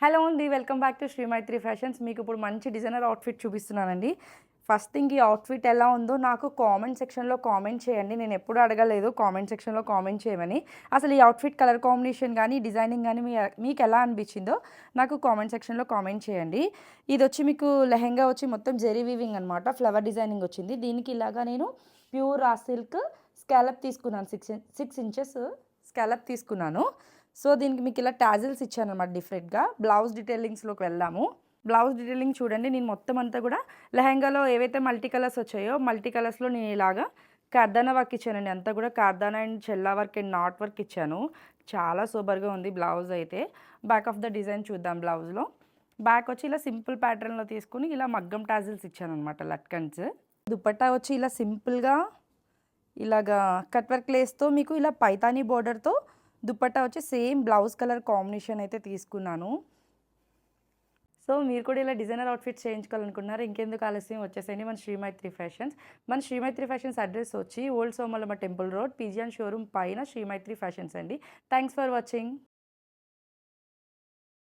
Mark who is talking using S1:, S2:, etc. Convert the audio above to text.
S1: Hello అండి. Welcome back to Srimaithri fashions. మీకు ఇప్పుడు మంచి డిజైనర్ అవుట్‌ఫిట్ చూపిస్తున్నానండి. ఫస్ట్ థింగ్ ఈ అవుట్‌ఫిట్ ఎలా ఉందో నాకు కామెంట్ సెక్షన్‌లో కామెంట్ చేయండి. నేను ఎప్పుడు అడగలేదు కామెంట్ సెక్షన్‌లో కామెంట్ చేయమని. అసలు ఈ అవుట్‌ఫిట్ కలర్ కాంబినేషన్ గానీ, డిజైనింగ్ గానీ మీకెలా అనిపించిందో నాకు కామెంట్ సెక్షన్‌లో కామెంట్ చేయండి. ఇదొచ్చి మీకు లెహెంగా వచ్చి మొత్తం జెరీ వీవింగ్ అనమాట. ఫ్లవర్ డిజైనింగ్ వచ్చింది. దీనికి ఇలాగా నేను ప్యూర్ రా సిల్క్ స్కాలప్ తీసుకున్నాను. 6 ఇంచెస్ స్కాలప్ తీసుకున్నాను. సో, దీనికి మీకు ఇలా టాజిల్స్ ఇచ్చాననమాట డిఫరెంట్‌గా. బ్లౌజ్ డీటెయిలింగ్స్‌లోకి వెళ్దాము. బ్లౌజ్ డీటెయిలింగ్ చూడండి. నేను మొత్తం అంతా కూడా లెహెంగాలో ఏవైతే మల్టీ కలర్స్ వచ్చాయో, మల్టీ కలర్స్‌లో నేను ఇలాగా కార్దానా వర్క్ ఇచ్చానండి. అంతా కూడా కార్దానా అండ్ చెల్లా వర్క్ అండ్ నాట్ వర్క్ ఇచ్చాను. చాలా సూపర్‌గా ఉంది బ్లౌజ్ అయితే. బ్యాక్ ఆఫ్ ద డిజైన్ చూద్దాం బ్లౌజ్‌లో. బ్యాక్ వచ్చి ఇలా సింపుల్ ప్యాటర్న్‌లో తీసుకొని ఇలా మగ్గం టాజిల్స్ ఇచ్చాననమాట లట్కన్స్. దుపట్టా వచ్చి ఇలా సింపుల్‌గా ఇలాగా కట్ వర్క్ లేస్‌తో మీకు ఇలా పైతానీ బోర్డర్‌తో దుపట్టా వచ్చి సేమ్ బ్లౌజ్ కలర్ కాంబినేషన్ అయితే తీసుకున్నాను. సో, మీరు కూడా ఇలా డిజైనర్ అవుట్‌ఫిట్స్ చేయించుకోవాలనుకుంటున్నారా? ఇంకెందుకు ఆలస్యం వచ్చేసేయండి మన శ్రీమైత్రి ఫ్యాషన్స్. మన శ్రీమైత్రి ఫ్యాషన్స్ అడ్రెస్ వచ్చి old Somalamma temple road, pigeon showroom పైన శ్రీమైత్రి ఫ్యాషన్స్ అండి. Thanks for watching.